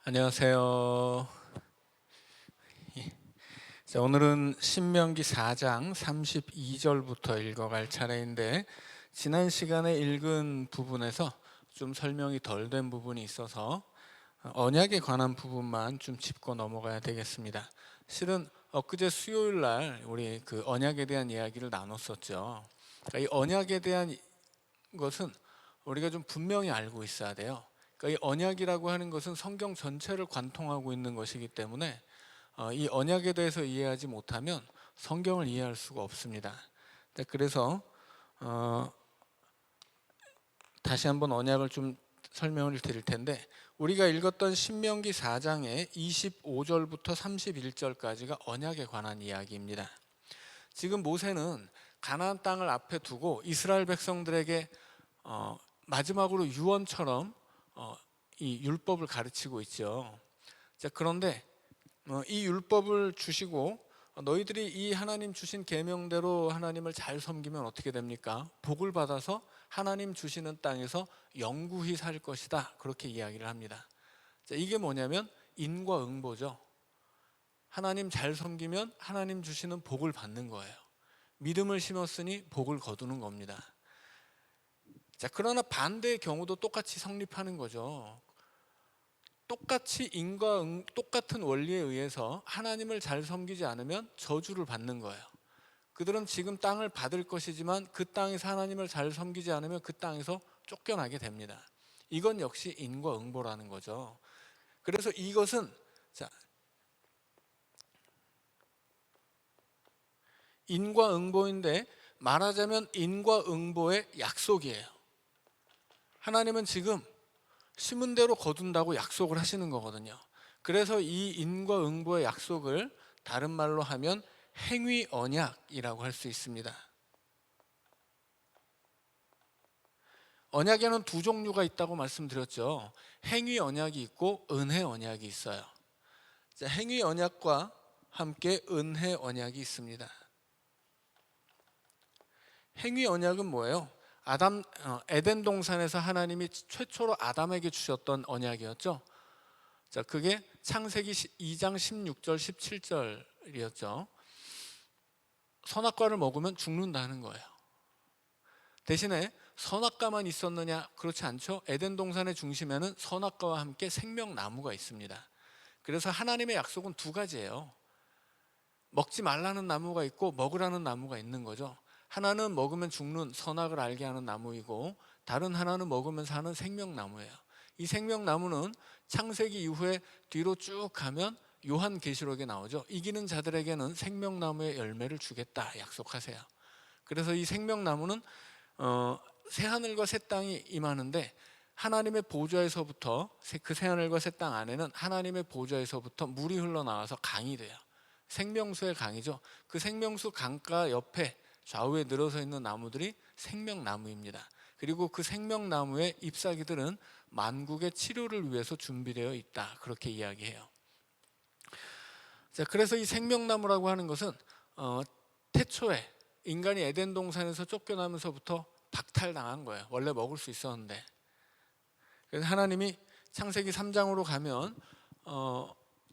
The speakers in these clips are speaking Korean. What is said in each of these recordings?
안녕하세요. 예. 자, 오늘은 신명기 4장 32절부터 읽어갈 차례인데, 지난 시간에 읽은 부분에서 좀 설명이 덜 된 부분이 있어서 언약에 관한 부분만 좀 짚고 넘어가야 되겠습니다. 실은 엊그제 수요일 날 우리 그 언약에 대한 이야기를 나눴었죠. 그러니까 이 언약에 대한 것은 우리가 좀 분명히 알고 있어야 돼요. 그러니까 이 언약이라고 하는 것은 성경 전체를 관통하고 있는 것이기 때문에 이 언약에 대해서 이해하지 못하면 성경을 이해할 수가 없습니다. 그래서 다시 한번 언약을 좀 설명을 드릴 텐데, 우리가 읽었던 신명기 4장의 25절부터 31절까지가 언약에 관한 이야기입니다. 지금 모세는 가나안 땅을 앞에 두고 이스라엘 백성들에게 마지막으로 유언처럼 이 율법을 가르치고 있죠. 자, 그런데 이 율법을 주시고 너희들이 이 하나님 주신 계명대로 하나님을 잘 섬기면 어떻게 됩니까? 복을 받아서 하나님 주시는 땅에서 영구히 살 것이다, 그렇게 이야기를 합니다. 자, 이게 뭐냐면 인과응보죠. 하나님 잘 섬기면 하나님 주시는 복을 받는 거예요. 믿음을 심었으니 복을 거두는 겁니다. 자, 그러나 반대의 경우도 똑같이 성립하는 거죠. 똑같이 똑같은 원리에 의해서 하나님을 잘 섬기지 않으면 저주를 받는 거예요. 그들은 지금 땅을 받을 것이지만 그 땅에서 하나님을 잘 섬기지 않으면 그 땅에서 쫓겨나게 됩니다. 이건 역시 인과응보라는 거죠. 그래서 이것은, 자, 인과응보인데 말하자면 인과응보의 약속이에요. 하나님은 지금 심은 대로 거둔다고 약속을 하시는 거거든요. 그래서 이 인과응보의 약속을 다른 말로 하면 행위 언약이라고 할 수 있습니다. 언약에는 두 종류가 있다고 말씀드렸죠. 행위 언약이 있고 은혜 언약이 있어요. 자, 행위 언약과 함께 은혜 언약이 있습니다. 행위 언약은 뭐예요? 에덴 동산에서 하나님이 최초로 아담에게 주셨던 언약이었죠. 자, 그게 창세기 2장 16절 17절이었죠. 선악과를 먹으면 죽는다는 거예요. 대신에 선악과만 있었느냐? 그렇지 않죠. 에덴 동산의 중심에는 선악과와 함께 생명나무가 있습니다. 그래서 하나님의 약속은 두 가지예요. 먹지 말라는 나무가 있고 먹으라는 나무가 있는 거죠. 하나는 먹으면 죽는 선악을 알게 하는 나무이고, 다른 하나는 먹으면 사는 생명나무예요. 이 생명나무는 창세기 이후에 뒤로 쭉 가면 요한계시록에 나오죠. 이기는 자들에게는 생명나무의 열매를 주겠다 약속하세요. 그래서 이 생명나무는 새하늘과 새 땅이 임하는데, 하나님의 보좌에서부터, 그 새하늘과 새 땅 안에는 하나님의 보좌에서부터 물이 흘러나와서 강이 돼요. 생명수의 강이죠. 그 생명수 강가 옆에 좌우에 늘어서 있는 나무들이 생명나무입니다. 그리고 그 생명나무의 잎사귀들은 만국의 치료를 위해서 준비되어 있다, 그렇게 이야기해요. 자, 그래서 이 생명나무라고 하는 것은 태초에 인간이 에덴 동산에서 쫓겨나면서부터 박탈당한 거예요. 원래 먹을 수 있었는데. 그래서 하나님이 창세기 3장으로 가면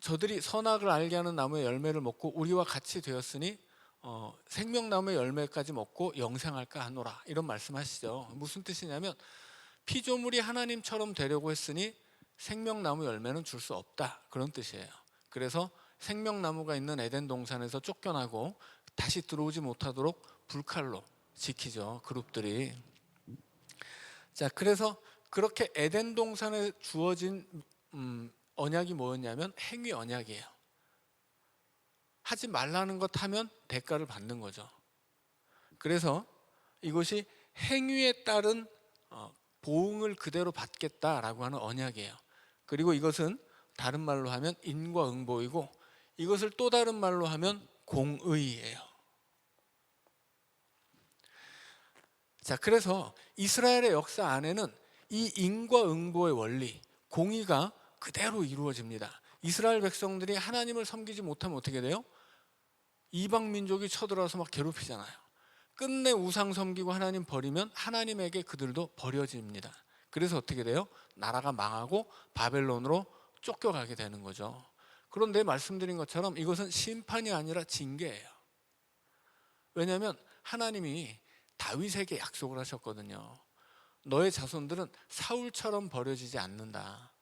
저들이 선악을 알게 하는 나무의 열매를 먹고 우리와 같이 되었으니 생명나무의 열매까지 먹고 영생할까 하노라, 이런 말씀하시죠. 무슨 뜻이냐면 피조물이 하나님처럼 되려고 했으니 생명나무 열매는 줄 수 없다, 그런 뜻이에요. 그래서 생명나무가 있는 에덴 동산에서 쫓겨나고 다시 들어오지 못하도록 불칼로 지키죠, 그룹들이. 자, 그래서 그렇게 에덴 동산에 주어진 언약이 뭐였냐면 행위 언약이에요. 하지 말라는 것 하면 대가를 받는 거죠. 그래서 이것이 행위에 따른 보응을 그대로 받겠다라고 하는 언약이에요. 그리고 이것은 다른 말로 하면 인과응보이고, 이것을 또 다른 말로 하면 공의예요. 자, 그래서 이스라엘의 역사 안에는 이 인과응보의 원리, 공의가 그대로 이루어집니다. 이스라엘 백성들이 하나님을 섬기지 못하면 어떻게 돼요? 이방 민족이 쳐들어와서 막 괴롭히잖아요. 끝내 우상 섬기고 하나님 버리면 하나님에게 그들도 버려집니다. 그래서 어떻게 돼요? 나라가 망하고 바벨론으로 쫓겨가게 되는 거죠. 그런데 말씀드린 것처럼 이것은 심판이 아니라 징계예요. 왜냐하면 하나님이 다윗에게 약속을 하셨거든요. 너의 자손들은 사울처럼 버려지지 않는다.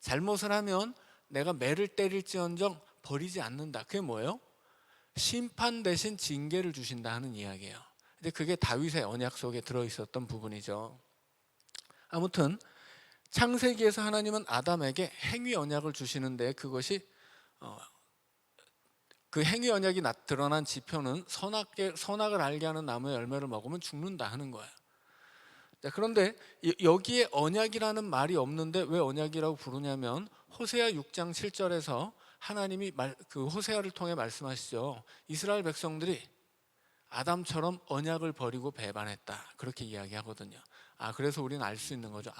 잘못을 하면 내가 매를 때릴지언정 버리지 않는다. 그게 뭐예요? 심판 대신 징계를 주신다 하는 이야기예요. 근데 그게 다윗의 언약 속에 들어있었던 부분이죠. 아무튼 창세기에서 하나님은 아담에게 행위 언약을 주시는데 그것이 그 행위 언약이 드러난 지표는 선악을 알게 하는 나무의 열매를 먹으면 죽는다 하는 거예요. 그런데 여기에 언약이라는 말이 없는데 왜 언약이라고 부르냐면 호세아 6장 7절에서 하나님이 그 호세아를 통해 말씀하시죠. 이스라엘 백성들이 아담처럼 언약을 버리고 배반했다. 그렇게 이야기하거든요. 그래서 우리는 알 수 있는 거죠.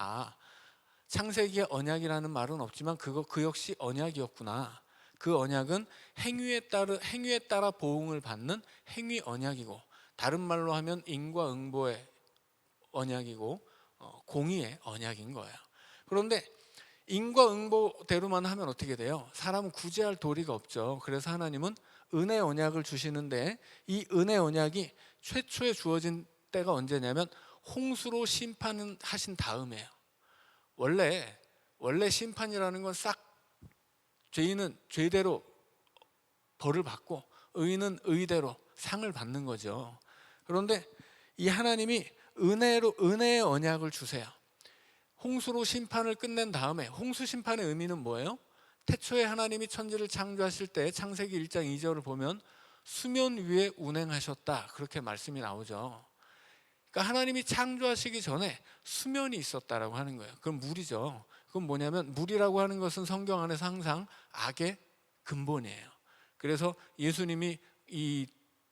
창세기에 언약이라는 말은 없지만 그 역시 언약이었구나. 그 언약은 행위에 따라 보응을 받는 행위 언약이고, 다른 말로 하면 인과응보의 언약이고 공의의 언약인 거예요. 그런데 인과응보대로만 하면 어떻게 돼요? 사람은 구제할 도리가 없죠. 그래서 하나님은 은혜 언약을 주시는데 이 은혜 언약이 최초에 주어진 때가 언제냐면 홍수로 심판하신 다음이에요. 원래 심판이라는 건 싹 죄인은 죄대로 벌을 받고 의인은 의대로 상을 받는 거죠. 그런데 이 하나님이 은혜의 언약을 주세요. 홍수로 심판을 끝낸 다음에, 홍수 심판의 의미는 뭐예요? 태초에 하나님이 천지를 창조하실 때 창세기 1장 2절을 보면 수면 위에 운행하셨다, 그렇게 말씀이 나오죠. 그러니까 하나님이 창조하시기 전에 수면이 있었다라고 하는 거예요. 그건 물이죠. 그건 뭐냐면 물이라고 하는 것은 성경 안에서 항상 악의 근본이에요. 그래서 예수님이 이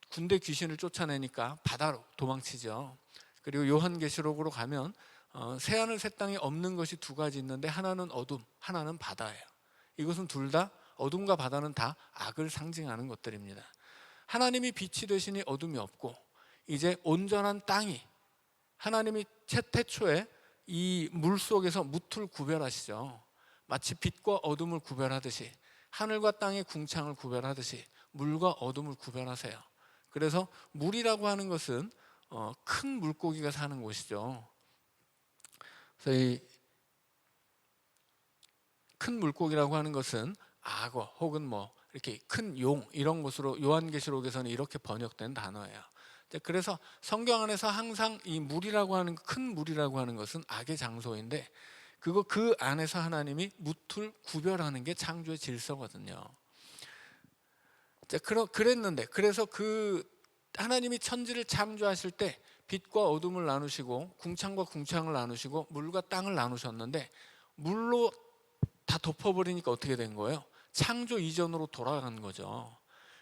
군대 귀신을 쫓아내니까 바다로 도망치죠. 그리고 요한계시록으로 가면 새하늘 새 땅에 없는 것이 두 가지 있는데 하나는 어둠, 하나는 바다예요. 이것은 둘 다, 어둠과 바다는 다 악을 상징하는 것들입니다. 하나님이 빛이 되시니 어둠이 없고, 이제 온전한 땅이, 하나님이 태초에 이 물 속에서 무틀 구별하시죠. 마치 빛과 어둠을 구별하듯이, 하늘과 땅의 궁창을 구별하듯이 물과 어둠을 구별하세요. 그래서 물이라고 하는 것은 큰 물고기가 사는 곳이죠. 그래서 이 큰 물고기라고 하는 것은 악어 혹은 뭐 이렇게 큰 용, 이런 것으로 요한계시록에서는 이렇게 번역된 단어예요. 그래서 성경 안에서 항상 이 물이라고 하는, 큰 물이라고 하는 것은 악의 장소인데 그 안에서 하나님이 무틀 구별하는 게 창조의 질서거든요. 그랬는데, 그래서 그 하나님이 천지를 창조하실 때 빛과 어둠을 나누시고 궁창과 궁창을 나누시고 물과 땅을 나누셨는데 물로 다 덮어버리니까 어떻게 된 거예요? 창조 이전으로 돌아간 거죠.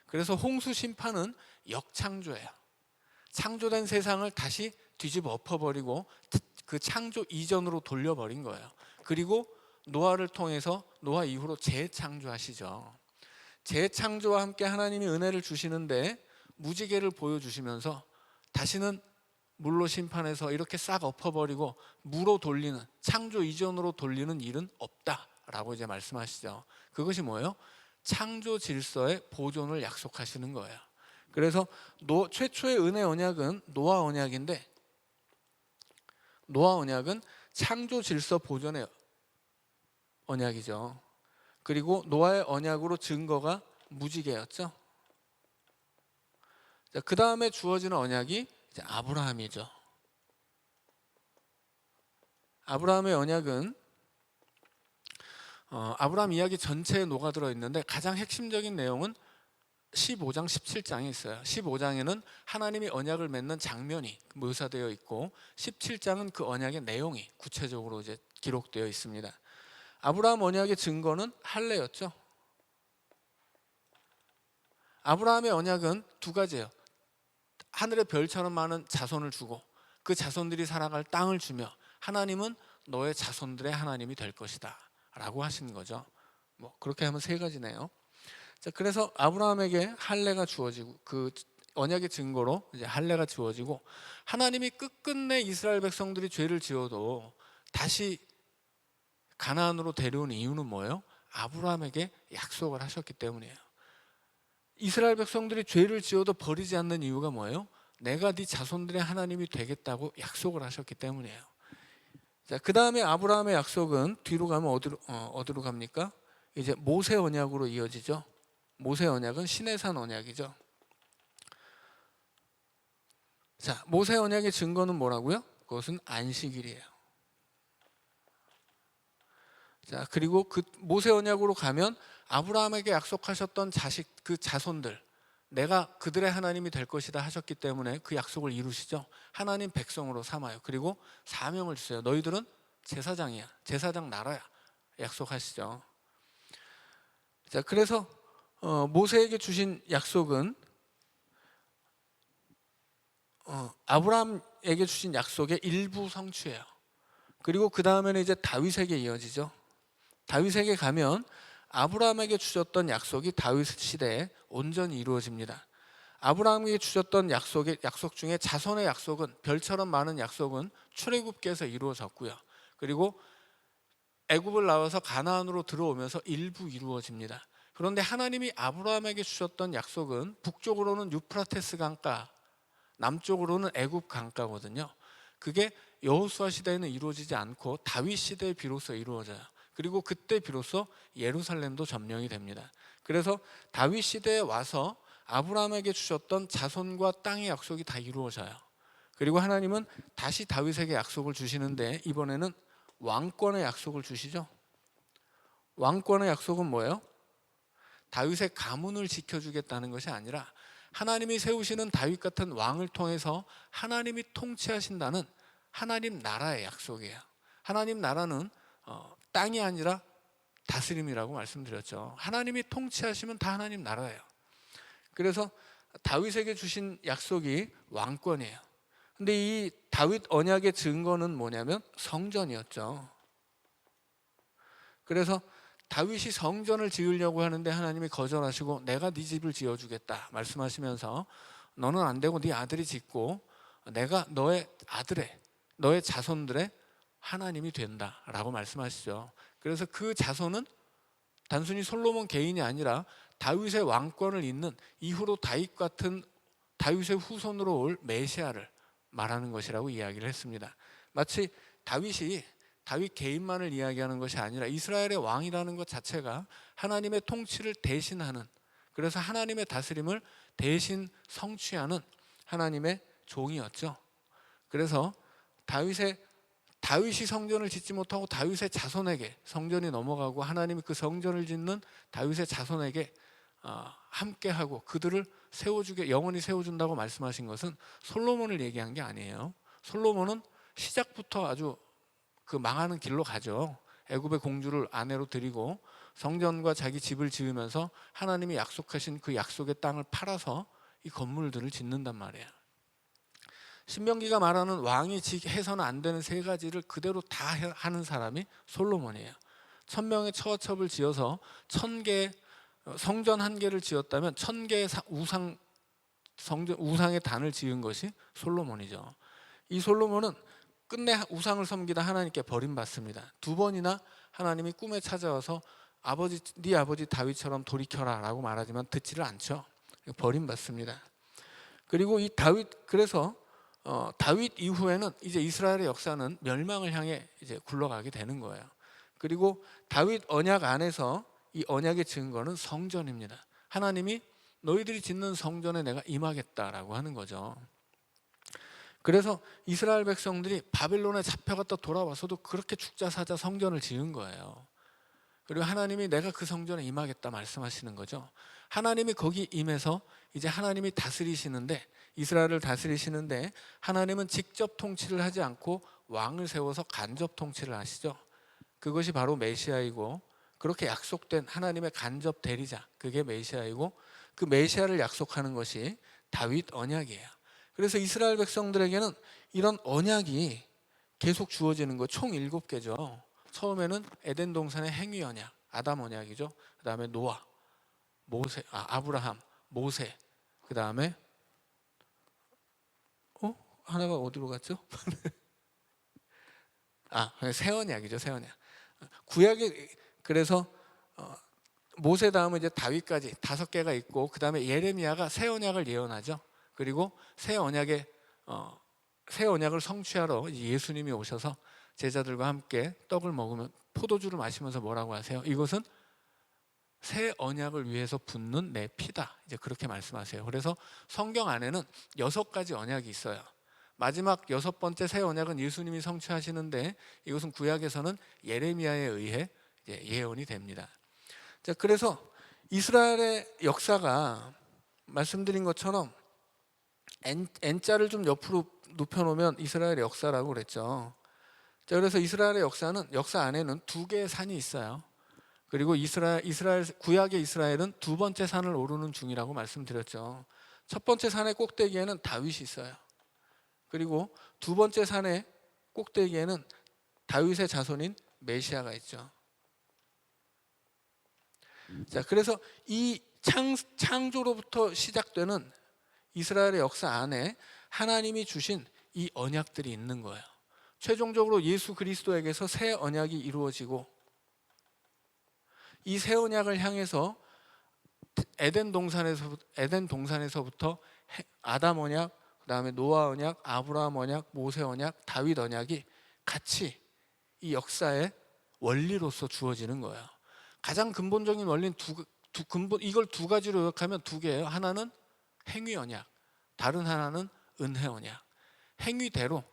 그래서 홍수 심판은 역창조예요. 창조된 세상을 다시 뒤집어 엎어버리고 그 창조 이전으로 돌려버린 거예요. 그리고 노아를 통해서 노아 이후로 재창조하시죠. 재창조와 함께 하나님이 은혜를 주시는데 무지개를 보여주시면서 다시는 물로 심판해서 이렇게 싹 엎어버리고 무로 돌리는, 창조 이전으로 돌리는 일은 없다라고 이제 말씀하시죠. 그것이 뭐예요? 창조 질서의 보존을 약속하시는 거예요. 그래서 최초의 은혜 언약은 노아 언약인데, 노아 언약은 창조 질서 보존의 언약이죠. 그리고 노아의 언약으로 증거가 무지개였죠. 그 다음에 주어지는 언약이 이제 아브라함이죠. 아브라함의 언약은 아브라함 이야기 전체에 녹아들어 있는데 가장 핵심적인 내용은 15장 17장에 있어요. 15장에는 하나님이 언약을 맺는 장면이 묘사되어 있고 17장은 그 언약의 내용이 구체적으로 이제 기록되어 있습니다. 아브라함 언약의 증거는 할례였죠. 아브라함의 언약은 두 가지예요. 하늘의 별처럼 많은 자손을 주고 그 자손들이 살아갈 땅을 주며 하나님은 너의 자손들의 하나님이 될 것이다 라고 하신 거죠. 뭐 그렇게 하면 세 가지네요. 자, 그래서 아브라함에게 할례가 주어지고 그 언약의 증거로 이제 할례가 주어지고, 하나님이 끝끝내 이스라엘 백성들이 죄를 지어도 다시 가나안으로 데려온 이유는 뭐예요? 아브라함에게 약속을 하셨기 때문이에요. 이스라엘 백성들이 죄를 지어도 버리지 않는 이유가 뭐예요? 내가 네 자손들의 하나님이 되겠다고 약속을 하셨기 때문이에요. 자, 그 다음에 아브라함의 약속은 뒤로 가면 어디로 갑니까? 이제 모세 언약으로 이어지죠. 모세 언약은 시내산 언약이죠. 자, 모세 언약의 증거는 뭐라고요? 그것은 안식일이에요. 자, 그리고 그 모세 언약으로 가면 아브라함에게 약속하셨던 자식, 그 자손들, 내가 그들의 하나님이 될 것이다 하셨기 때문에 그 약속을 이루시죠. 하나님 백성으로 삼아요. 그리고 사명을 주세요. 너희들은 제사장이야, 제사장 나라야 약속하시죠. 자, 그래서 모세에게 주신 약속은 아브라함에게 주신 약속의 일부 성취예요. 그리고 그 다음에는 이제 다윗에게 이어지죠. 다윗에게 가면 아브라함에게 주셨던 약속이 다윗 시대에 온전히 이루어집니다. 아브라함에게 주셨던 약속 중에 자손의 약속은, 별처럼 많은 약속은 출애굽기에서 이루어졌고요. 그리고 애굽을 나와서 가나안으로 들어오면서 일부 이루어집니다. 그런데 하나님이 아브라함에게 주셨던 약속은 북쪽으로는 유프라테스 강가, 남쪽으로는 애굽 강가거든요. 그게 여호수아 시대에는 이루어지지 않고 다윗 시대에 비로소 이루어져요. 그리고 그때 비로소 예루살렘도 점령이 됩니다. 그래서 다윗 시대에 와서 아브라함에게 주셨던 자손과 땅의 약속이 다 이루어져요. 그리고 하나님은 다시 다윗에게 약속을 주시는데 이번에는 왕권의 약속을 주시죠. 왕권의 약속은 뭐예요? 다윗의 가문을 지켜주겠다는 것이 아니라 하나님이 세우시는 다윗 같은 왕을 통해서 하나님이 통치하신다는 하나님 나라의 약속이에요. 하나님 나라는 땅이 아니라 다스림이라고 말씀드렸죠. 하나님이 통치하시면 다 하나님 나라예요. 그래서 다윗에게 주신 약속이 왕권이에요. 근데 이 다윗 언약의 증거는 뭐냐면 성전이었죠. 그래서 다윗이 성전을 지으려고 하는데 하나님이 거절하시고 내가 네 집을 지어주겠다 말씀하시면서 너는 안 되고 네 아들이 짓고 내가 너의 자손들의 하나님이 된다라고 말씀하시죠. 그래서 그 자손은 단순히 솔로몬 개인이 아니라 다윗의 왕권을 잇는 이후로 다윗의 후손으로 올 메시아를 말하는 것이라고 이야기를 했습니다. 마치 다윗 개인만을 이야기하는 것이 아니라 이스라엘의 왕이라는 것 자체가 하나님의 통치를 대신하는, 그래서 하나님의 다스림을 대신 성취하는 하나님의 종이었죠. 그래서 다윗이 성전을 짓지 못하고 다윗의 자손에게 성전이 넘어가고 하나님이 그 성전을 짓는 다윗의 자손에게 함께하고 그들을 영원히 세워준다고 말씀하신 것은 솔로몬을 얘기한 게 아니에요. 솔로몬은 시작부터 아주 그 망하는 길로 가죠. 애굽의 공주를 아내로 들이고 성전과 자기 집을 지으면서 하나님이 약속하신 그 약속의 땅을 팔아서 이 건물들을 짓는단 말이에요. 신명기가 말하는 왕이 해서는 안 되는 세 가지를 그대로 다 하는 사람이 솔로몬이에요. 1000명의 처첩을 지어서 1000개 성전 1개를 지었다면 1000개의 우상의 단을 지은 것이 솔로몬이죠. 이 솔로몬은 끝내 우상을 섬기다 하나님께 버림받습니다. 2번이나 하나님이 꿈에 찾아와서 네 아버지 다윗처럼 돌이켜라 라고 말하지만 듣지를 않죠. 버림받습니다. 그리고 그래서 다윗 이후에는 이제 이스라엘의 역사는 멸망을 향해 이제 굴러가게 되는 거예요. 그리고 다윗 언약 안에서 이 언약의 증거는 성전입니다. 하나님이 너희들이 짓는 성전에 내가 임하겠다라고 하는 거죠. 그래서 이스라엘 백성들이 바벨론에 잡혀갔다 돌아와서도 그렇게 죽자 사자 성전을 지은 거예요. 그리고 하나님이 내가 그 성전에 임하겠다 말씀하시는 거죠. 하나님이 거기 임해서 이제 하나님이 다스리시는데, 이스라엘을 다스리시는데 하나님은 직접 통치를 하지 않고 왕을 세워서 간접 통치를 하시죠. 그것이 바로 메시아이고, 그렇게 약속된 하나님의 간접 대리자, 그게 메시아이고, 그 메시아를 약속하는 것이 다윗 언약이에요. 그래서 이스라엘 백성들에게는 이런 언약이 계속 주어지는 거 총 7개죠. 처음에는 에덴 동산의 행위 언약, 아담 언약이죠. 그 다음에 노아, 아브라함, 모세, 그 다음에 하나가 어디로 갔죠? 새 언약이죠, 새 언약. 구약에 그래서 모세 다음은 이제 다윗까지 5개가 있고, 그 다음에 예레미야가 새 언약을 예언하죠. 그리고 새 언약을 성취하러 예수님이 오셔서 제자들과 함께 떡을 먹으면 포도주를 마시면서 뭐라고 하세요? 이것은 새 언약을 위해서 붓는 내 피다, 이제 그렇게 말씀하세요. 그래서 성경 안에는 6가지 언약이 있어요. 마지막 6번째 새 언약은 예수님이 성취하시는데, 이것은 구약에서는 예레미야에 의해 예언이 됩니다. 자, 그래서 이스라엘의 역사가 말씀드린 것처럼 N자를 좀 옆으로 눕혀놓으면 이스라엘의 역사라고 그랬죠. 자, 그래서 이스라엘의 역사 안에는 2개의 산이 있어요. 그리고 구약의 이스라엘은 2번째 산을 오르는 중이라고 말씀드렸죠. 첫 번째 산의 꼭대기에는 다윗이 있어요. 그리고 2번째 산의 꼭대기에는 다윗의 자손인 메시아가 있죠. 자, 그래서 이 창조로부터 시작되는 이스라엘의 역사 안에 하나님이 주신 이 언약들이 있는 거예요. 최종적으로 예수 그리스도에게서 새 언약이 이루어지고, 이 새 언약을 향해서 에덴 동산에서부터 아담 언약, 그 다음에 노아 언약, 아브라함 언약, 모세 언약, 다윗 언약이 같이 이 역사의 원리로서 주어지는 거예요. 가장 근본적인 원리는 이걸 2가지로 요약하면 2개예요. 하나는 행위 언약, 다른 하나는 은혜 언약. 행위대로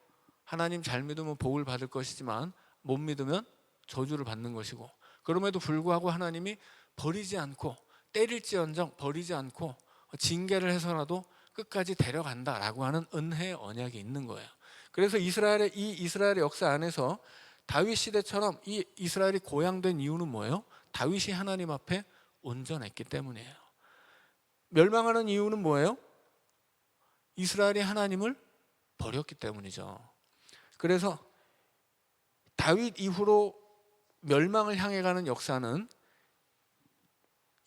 하나님 잘 믿으면 복을 받을 것이지만 못 믿으면 저주를 받는 것이고, 그럼에도 불구하고 하나님이 버리지 않고, 때릴지언정 버리지 않고 징계를 해서라도 끝까지 데려간다라고 하는 은혜의 언약이 있는 거예요. 그래서 이스라엘의 역사 안에서 다윗 시대처럼 이 이스라엘이 고향된 이유는 뭐예요? 다윗이 하나님 앞에 온전했기 때문이에요. 멸망하는 이유는 뭐예요? 이스라엘이 하나님을 버렸기 때문이죠. 그래서 다윗 이후로 멸망을 향해 가는 역사는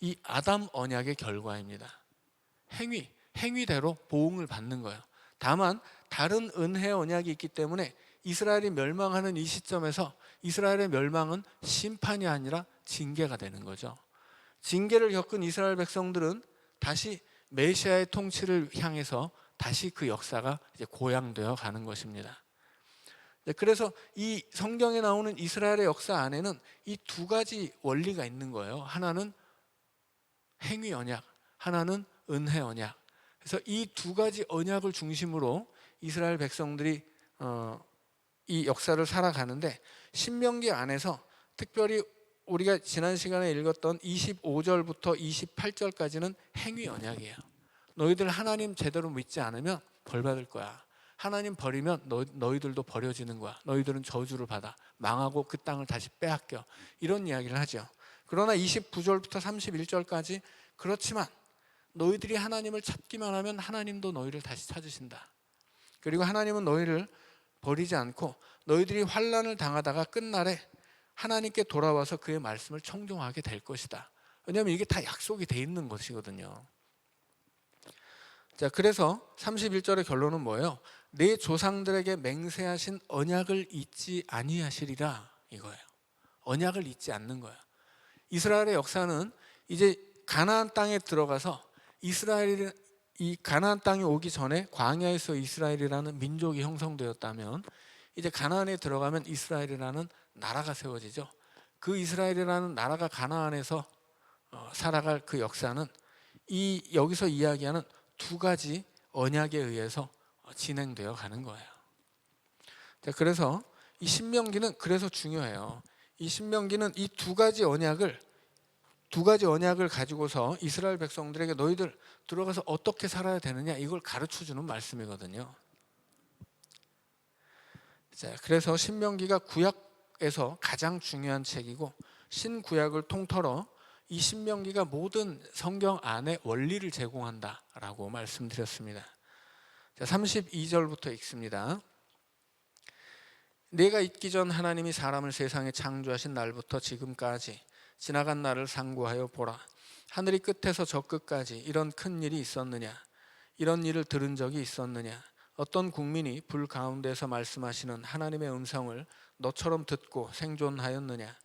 이 아담 언약의 결과입니다. 행위대로 보응을 받는 거예요. 다만 다른 은혜 언약이 있기 때문에 이스라엘이 멸망하는 이 시점에서 이스라엘의 멸망은 심판이 아니라 징계가 되는 거죠. 징계를 겪은 이스라엘 백성들은 다시 메시아의 통치를 향해서 다시 그 역사가 이제 고양되어 가는 것입니다. 그래서 이 성경에 나오는 이스라엘의 역사 안에는 이 2가지 원리가 있는 거예요. 하나는 행위 언약, 하나는 은혜 언약. 그래서 이 2가지 언약을 중심으로 이스라엘 백성들이 이 역사를 살아가는데, 신명기 안에서 특별히 우리가 지난 시간에 읽었던 25절부터 28절까지는 행위 언약이에요. 너희들 하나님 제대로 믿지 않으면 벌 받을 거야. 하나님 버리면 너희들도 버려지는 거야. 너희들은 저주를 받아 망하고 그 땅을 다시 빼앗겨. 이런 이야기를 하죠. 그러나 29절부터 31절까지 그렇지만 너희들이 하나님을 찾기만 하면 하나님도 너희를 다시 찾으신다. 그리고 하나님은 너희를 버리지 않고 너희들이 환난을 당하다가 끝날에 하나님께 돌아와서 그의 말씀을 청종하게 될 것이다. 왜냐하면 이게 다 약속이 돼 있는 것이거든요. 자, 그래서 31절의 결론은 뭐예요? 내 조상들에게 맹세하신 언약을 잊지 아니하시리라, 이거예요. 언약을 잊지 않는 거예요. 이스라엘의 역사는 이제 가나안 땅에 들어가서 이 가나안 땅에 오기 전에 광야에서 이스라엘이라는 민족이 형성되었다면, 이제 가나안에 들어가면 이스라엘이라는 나라가 세워지죠. 그 이스라엘이라는 나라가 가나안에서 살아갈 그 역사는 여기서 이야기하는 2가지 언약에 의해서 진행되어 가는 거예요. 자, 그래서 이 신명기는 그래서 중요해요. 이 신명기는 이 2가지 언약을 가지고서 이스라엘 백성들에게 너희들 들어가서 어떻게 살아야 되느냐, 이걸 가르쳐주는 말씀이거든요. 자, 그래서 신명기가 구약에서 가장 중요한 책이고, 신구약을 통틀어 이 신명기가 모든 성경 안에 원리를 제공한다라고 말씀드렸습니다. 자, 32절부터 읽습니다. 내가 있기 전 하나님이 사람을 세상에 창조하신 날부터 지금까지 지나간 날을 상고하여 보라. 하늘이 끝에서 저 끝까지 이런 큰 일이 있었느냐? 이런 일을 들은 적이 있었느냐? 어떤 국민이 불 가운데서 말씀하시는 하나님의 음성을 너처럼 듣고 생존하였느냐?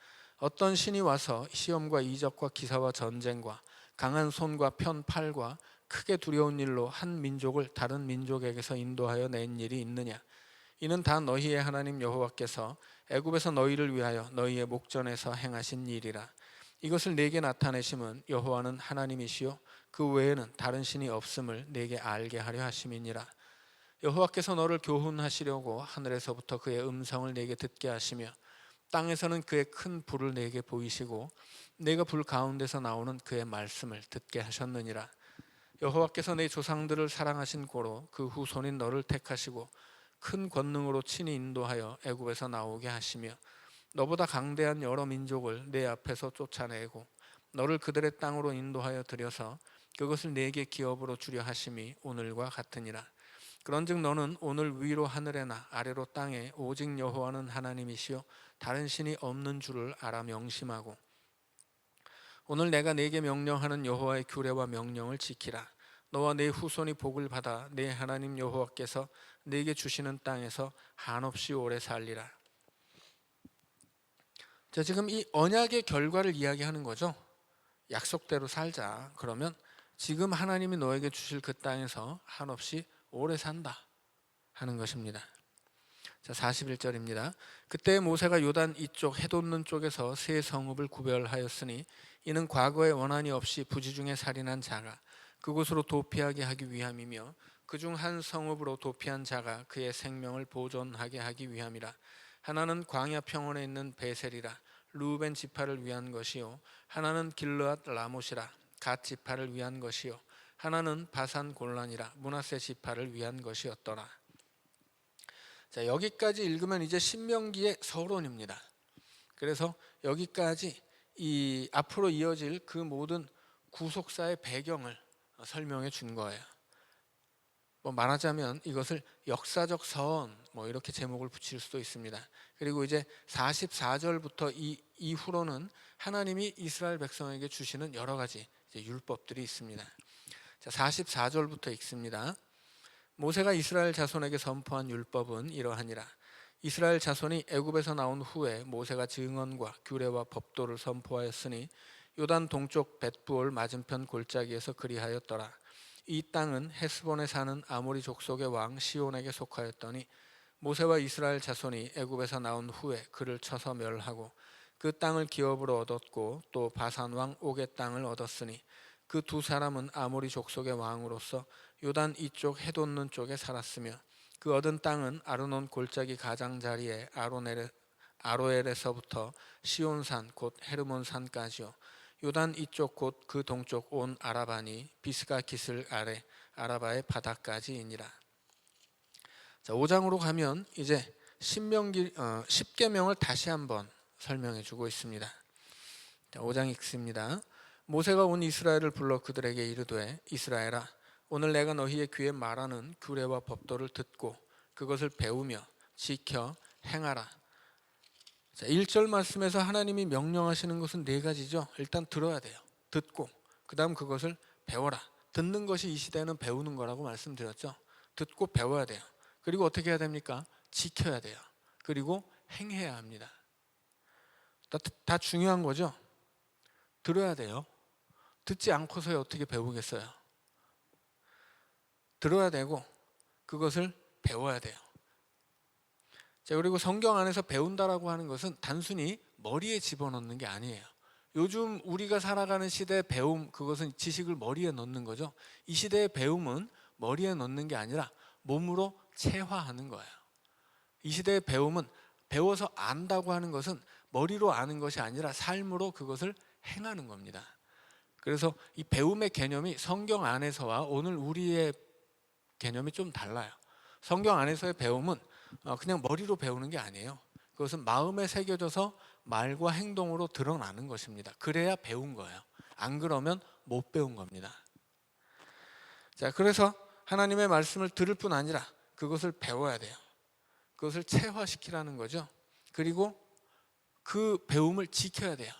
어떤 신이 와서 시험과 이적과 기사와 전쟁과 강한 손과 편 팔과 크게 두려운 일로 한 민족을 다른 민족에게서 인도하여 낸 일이 있느냐? 이는 다 너희의 하나님 여호와께서 애굽에서 너희를 위하여 너희의 목전에서 행하신 일이라. 이것을 내게 나타내심은 여호와는 하나님이시요 그 외에는 다른 신이 없음을 내게 알게 하려 하심이니라. 여호와께서 너를 교훈하시려고 하늘에서부터 그의 음성을 내게 듣게 하시며 땅에서는 그의 큰 불을 내게 보이시고 내가 불 가운데서 나오는 그의 말씀을 듣게 하셨느니라. 여호와께서 내 조상들을 사랑하신 고로 그 후손인 너를 택하시고 큰 권능으로 친히 인도하여 애굽에서 나오게 하시며 너보다 강대한 여러 민족을 내 앞에서 쫓아내고 너를 그들의 땅으로 인도하여 들여서 그것을 내게 기업으로 주려 하심이 오늘과 같으니라. 그런즉 너는 오늘 위로 하늘에나 아래로 땅에 오직 여호와는 하나님이시요 다른 신이 없는 줄을 알아 명심하고 오늘 내가 네게 명령하는 여호와의 규례와 명령을 지키라. 너와 네 후손이 복을 받아 네 하나님 여호와께서 네게 주시는 땅에서 한없이 오래 살리라. 자, 지금 이 언약의 결과를 이야기하는 거죠. 약속대로 살자. 그러면 지금 하나님이 너에게 주실 그 땅에서 한없이 오래 산다 하는 것입니다. 자, 41절입니다. 그때 모세가 요단 이쪽 해돋는 쪽에서 세 성읍을 구별하였으니 이는 과거에 원한이 없이 부지중에 살인한 자가 그곳으로 도피하게 하기 위함이며 그중 한 성읍으로 도피한 자가 그의 생명을 보존하게 하기 위함이라. 하나는 광야 평원에 있는 베셀이라 루벤 지파를 위한 것이요 하나는 길르앗 라못이라 갓 지파를 위한 것이요 하나는 바산 골란이라 므낫세 지파를 위한 것이었더라. 자, 여기까지 읽으면 이제 신명기의 서론입니다. 그래서 여기까지 이 앞으로 이어질 그 모든 구속사의 배경을 설명해 준 거예요. 뭐 말하자면 이것을 역사적 선 이렇게 제목을 붙일 수도 있습니다. 그리고 이제 44절부터 이후로는 하나님이 이스라엘 백성에게 주시는 여러 가지 이제 율법들이 있습니다. 자, 44절부터 읽습니다. 모세가 이스라엘 자손에게 선포한 율법은 이러하니라. 이스라엘 자손이 애굽에서 나온 후에 모세가 증언과 규례와 법도를 선포하였으니 요단 동쪽 벳부올 맞은편 골짜기에서 그리하였더라. 이 땅은 헤스본에 사는 아모리 족속의 왕 시온에게 속하였더니 모세와 이스라엘 자손이 애굽에서 나온 후에 그를 쳐서 멸하고 그 땅을 기업으로 얻었고 또 바산 왕 옥의 땅을 얻었으니 그 두 사람은 아모리 족속의 왕으로서 요단 이쪽 해돋는 쪽에 살았으며 그 얻은 땅은 아르논 골짜기 가장자리에 아로엘에서부터 시온산 곧 헤르몬산까지요 요단 이쪽 곧 그 동쪽 온 아라바니 비스가 기슬 아래 아라바의 바다까지이니라. 자, 5장으로 가면 이제 신명기 10계명을 다시 한번 설명해 주고 있습니다. 자, 5장 읽습니다. 모세가 온 이스라엘을 불러 그들에게 이르되 이스라엘아 오늘 내가 너희의 귀에 말하는 규례와 법도를 듣고 그것을 배우며 지켜 행하라. 자, 1절 말씀에서 하나님이 명령하시는 것은 네 가지죠. 일단 들어야 돼요. 듣고 그 다음 그것을 배워라. 듣는 것이 이 시대는 배우는 거라고 말씀드렸죠. 듣고 배워야 돼요. 그리고 어떻게 해야 됩니까? 지켜야 돼요. 그리고 행해야 합니다. 다 중요한 거죠. 들어야 돼요. 듣지 않고서 어떻게 배우겠어요? 들어야 되고 그것을 배워야 돼요. 자, 그리고 성경 안에서 배운다라고 하는 것은 단순히 머리에 집어넣는 게 아니에요. 요즘 우리가 살아가는 시대의 배움, 그것은 지식을 머리에 넣는 거죠. 이 시대의 배움은 머리에 넣는 게 아니라 몸으로 체화하는 거예요. 이 시대의 배움은 배워서 안다고 하는 것은 머리로 아는 것이 아니라 삶으로 그것을 행하는 겁니다. 그래서 이 배움의 개념이 성경 안에서와 오늘 우리의 개념이 좀 달라요. 성경 안에서의 배움은 그냥 머리로 배우는 게 아니에요. 그것은 마음에 새겨져서 말과 행동으로 드러나는 것입니다. 그래야 배운 거예요. 안 그러면 못 배운 겁니다. 자, 그래서 하나님의 말씀을 들을 뿐 아니라 그것을 배워야 돼요. 그것을 체화시키라는 거죠. 그리고 그 배움을 지켜야 돼요.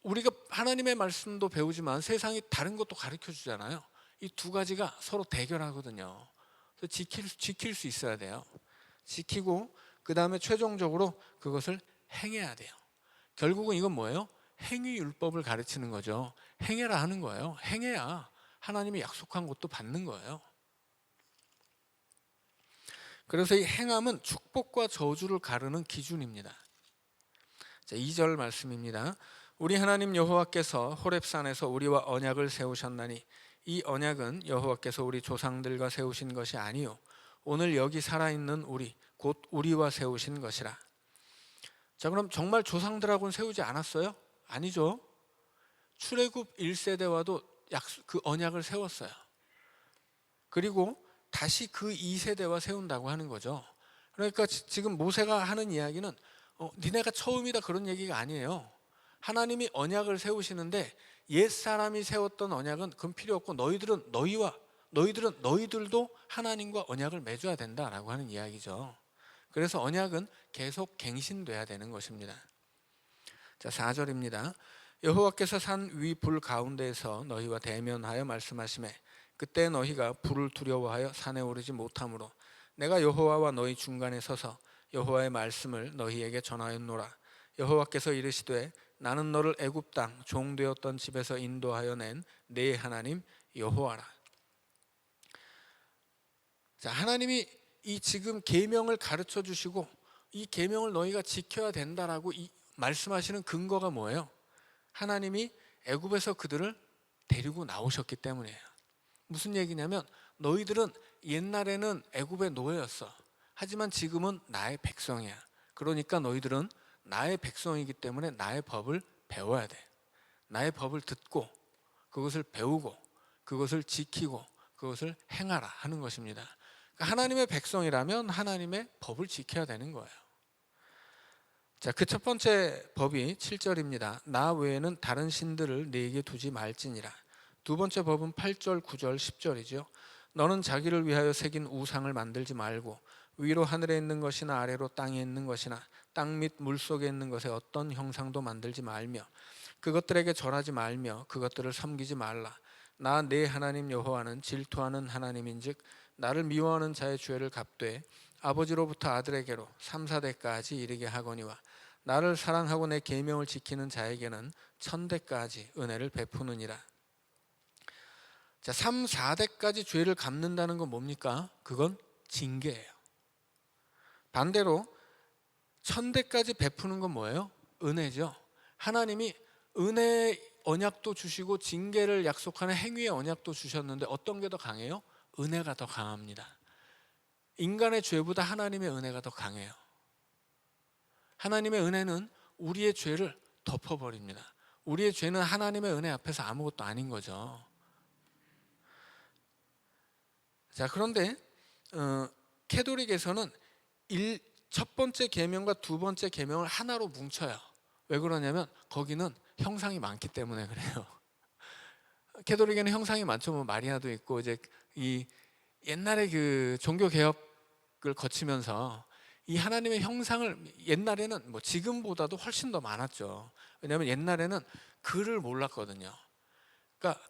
우리가 하나님의 말씀도 배우지만 세상이 다른 것도 가르쳐 주잖아요. 이 두 가지가 서로 대결하거든요. 그래서 지킬 수 있어야 돼요. 지키고 그 다음에 최종적으로 그것을 행해야 돼요. 결국은 이건 뭐예요? 행위율법을 가르치는 거죠. 행해라 하는 거예요. 행해야 하나님이 약속한 것도 받는 거예요. 그래서 이 행함은 축복과 저주를 가르는 기준입니다. 자, 2절 말씀입니다. 우리 하나님 여호와께서 호렙산에서 우리와 언약을 세우셨나니 이 언약은 여호와께서 우리 조상들과 세우신 것이 아니요 오늘 여기 살아있는 우리 곧 우리와 세우신 것이라. 자, 그럼 정말 조상들하고는 세우지 않았어요? 아니죠. 출애굽 1세대와도 그 언약을 세웠어요. 그리고 다시 그 2세대와 세운다고 하는 거죠. 그러니까 지금 모세가 하는 이야기는 니네가 처음이다 그런 얘기가 아니에요. 하나님이 언약을 세우시는데 옛사람이 세웠던 언약은 그건 필요 없고 너희들은 너희들도 하나님과 언약을 맺어야 된다라고 하는 이야기죠. 그래서 언약은 계속 갱신돼야 되는 것입니다. 자, 4절입니다. 여호와께서 산 위 불 가운데에서 너희와 대면하여 말씀하시매 그때 너희가 불을 두려워하여 산에 오르지 못하므로 내가 여호와와 너희 중간에 서서 여호와의 말씀을 너희에게 전하였노라. 여호와께서 이르시되 나는 너를 애굽 땅 종되었던 집에서 인도하여 낸 네 하나님 여호와라. 자, 하나님이 이 지금 계명을 가르쳐 주시고 이 계명을 너희가 지켜야 된다라고 말씀하시는 근거가 뭐예요? 하나님이 애굽에서 그들을 데리고 나오셨기 때문이에요. 무슨 얘기냐면 너희들은 옛날에는 애굽의 노예였어. 하지만 지금은 나의 백성이야. 그러니까 너희들은 나의 백성이기 때문에 나의 법을 배워야 돼. 나의 법을 듣고 그것을 배우고 그것을 지키고 그것을 행하라 하는 것입니다. 그러니까 하나님의 백성이라면 하나님의 법을 지켜야 되는 거예요. 자, 그 첫 번째 법이 7절입니다. 나 외에는 다른 신들을 네게 두지 말지니라. 두 번째 법은 8절, 9절, 10절이죠. 너는 자기를 위하여 새긴 우상을 만들지 말고 위로 하늘에 있는 것이나 아래로 땅에 있는 것이나 땅 및 물속에 있는 것에 어떤 형상도 만들지 말며 그것들에게 절하지 말며 그것들을 섬기지 말라. 나 네 하나님 여호와는 질투하는 하나님인즉 나를 미워하는 자의 죄를 갚되 아버지로부터 아들에게로 3, 4대까지 이르게 하거니와 나를 사랑하고 내 계명을 지키는 자에게는 1000대까지 은혜를 베푸느니라. 자, 3, 4대까지 죄를 갚는다는 건 뭡니까? 그건 징계예요. 반대로 1000대까지 베푸는 건 뭐예요? 은혜죠. 하나님이 은혜의 언약도 주시고 징계를 약속하는 행위의 언약도 주셨는데 어떤 게 더 강해요? 은혜가 더 강합니다. 인간의 죄보다 하나님의 은혜가 더 강해요. 하나님의 은혜는 우리의 죄를 덮어버립니다. 우리의 죄는 하나님의 은혜 앞에서 아무것도 아닌 거죠. 자, 그런데 캐톨릭에서는 첫 번째 계명과 두 번째 계명을 하나로 뭉쳐요. 왜 그러냐면 거기는 형상이 많기 때문에 그래요. 캐톨릭에는 형상이 많죠. 뭐 마리아도 있고 이제 이 옛날에 그 종교 개혁을 거치면서 이 하나님의 형상을 옛날에는 뭐 지금보다도 훨씬 더 많았죠. 왜냐하면 옛날에는 글을 몰랐거든요. 그러니까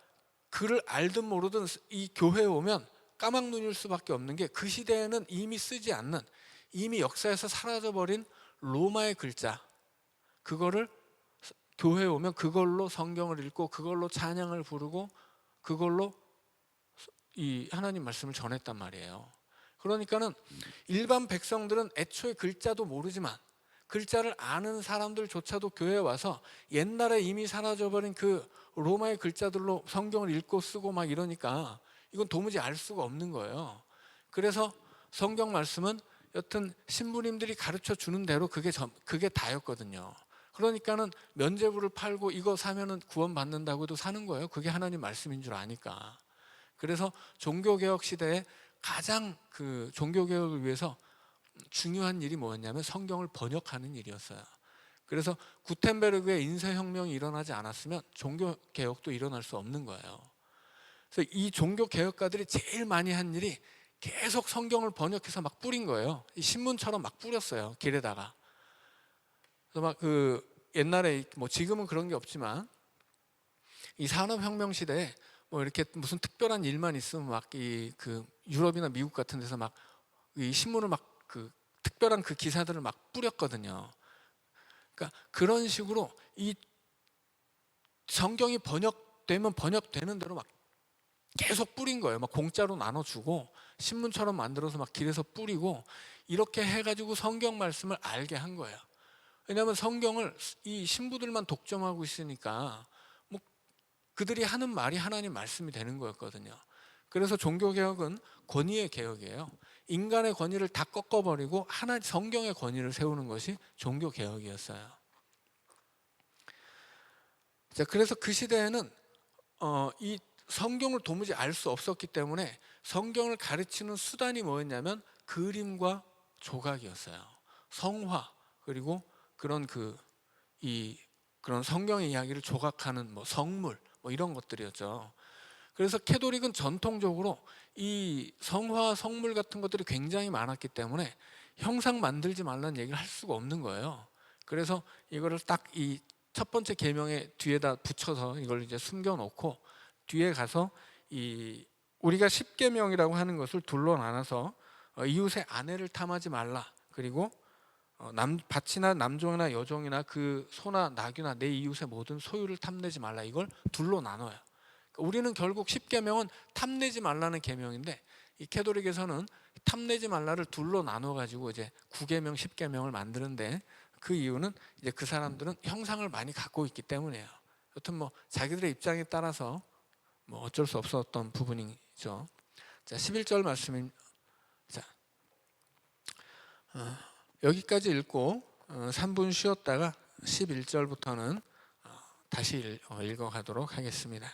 글을 알든 모르든 이 교회에 오면 까막눈일 수밖에 없는 게 그 시대에는 이미 쓰지 않는 이미 역사에서 사라져버린 로마의 글자 그거를 교회에 오면 그걸로 성경을 읽고 그걸로 찬양을 부르고 그걸로 이 하나님 말씀을 전했단 말이에요. 그러니까는 일반 백성들은 애초에 글자도 모르지만 글자를 아는 사람들조차도 교회에 와서 옛날에 이미 사라져버린 그 로마의 글자들로 성경을 읽고 쓰고 막 이러니까 이건 도무지 알 수가 없는 거예요. 그래서 성경 말씀은 여튼 신부님들이 가르쳐 주는 대로 그게 다였거든요. 그러니까는 면죄부를 팔고 이거 사면은 구원 받는다고도 사는 거예요. 그게 하나님 말씀인 줄 아니까. 그래서 종교개혁 시대에 가장 그 종교개혁을 위해서 중요한 일이 뭐였냐면 성경을 번역하는 일이었어요. 그래서 구텐베르그의 인쇄혁명이 일어나지 않았으면 종교개혁도 일어날 수 없는 거예요. 그래서 이 종교개혁가들이 제일 많이 한 일이 계속 성경을 번역해서 막 뿌린 거예요. 이 신문처럼 막 뿌렸어요. 길에다가. 그래서 막 그 옛날에 뭐 지금은 그런 게 없지만 이 산업혁명 시대에 뭐 이렇게 무슨 특별한 일만 있으면 막 이 그 유럽이나 미국 같은 데서 막 이 신문을 막 그 특별한 그 기사들을 막 뿌렸거든요. 그러니까 그런 식으로 이 성경이 번역되면 번역되는 대로 막 계속 뿌린 거예요. 막 공짜로 나눠주고 신문처럼 만들어서 막 길에서 뿌리고 이렇게 해가지고 성경 말씀을 알게 한 거예요. 왜냐하면 성경을 이 신부들만 독점하고 있으니까 뭐 그들이 하는 말이 하나님 말씀이 되는 거였거든요. 그래서 종교개혁은 권위의 개혁이에요. 인간의 권위를 다 꺾어버리고 하나 성경의 권위를 세우는 것이 종교개혁이었어요. 자, 그래서 그 시대에는 이 성경을 도무지 알 수 없었기 때문에 성경을 가르치는 수단이 뭐였냐면 그림과 조각이었어요. 성화 그리고 그런 그런 성경의 이야기를 조각하는 뭐 성물 뭐 이런 것들이었죠. 그래서 캐톨릭은 전통적으로 이 성화 성물 같은 것들이 굉장히 많았기 때문에 형상 만들지 말라는 얘기를 할 수가 없는 거예요. 그래서 이거를 딱 이 첫 번째 계명의 뒤에다 붙여서 이걸 이제 숨겨놓고 뒤에 가서 이 우리가 십계명이라고 하는 것을 둘로 나눠서 이웃의 아내를 탐하지 말라. 그리고 밭이나 남종이나 여종이나 그 소나 나귀나 내 이웃의 모든 소유를 탐내지 말라. 이걸 둘로 나눠요. 그러니까 우리는 결국 십계명은 탐내지 말라는 계명인데 이 캐톨릭에서는 탐내지 말라를 둘로 나눠 가지고 이제 구계명, 십계명을 만드는데 그 이유는 이제 그 사람들은 형상을 많이 갖고 있기 때문이에요. 여튼 뭐 자기들의 입장에 따라서 뭐 어쩔 수 없었던 부분이죠. 자, 11절 말씀입니다. 자, 여기까지 읽고 3분 쉬었다가 11절부터는 다시 읽어가도록 하겠습니다.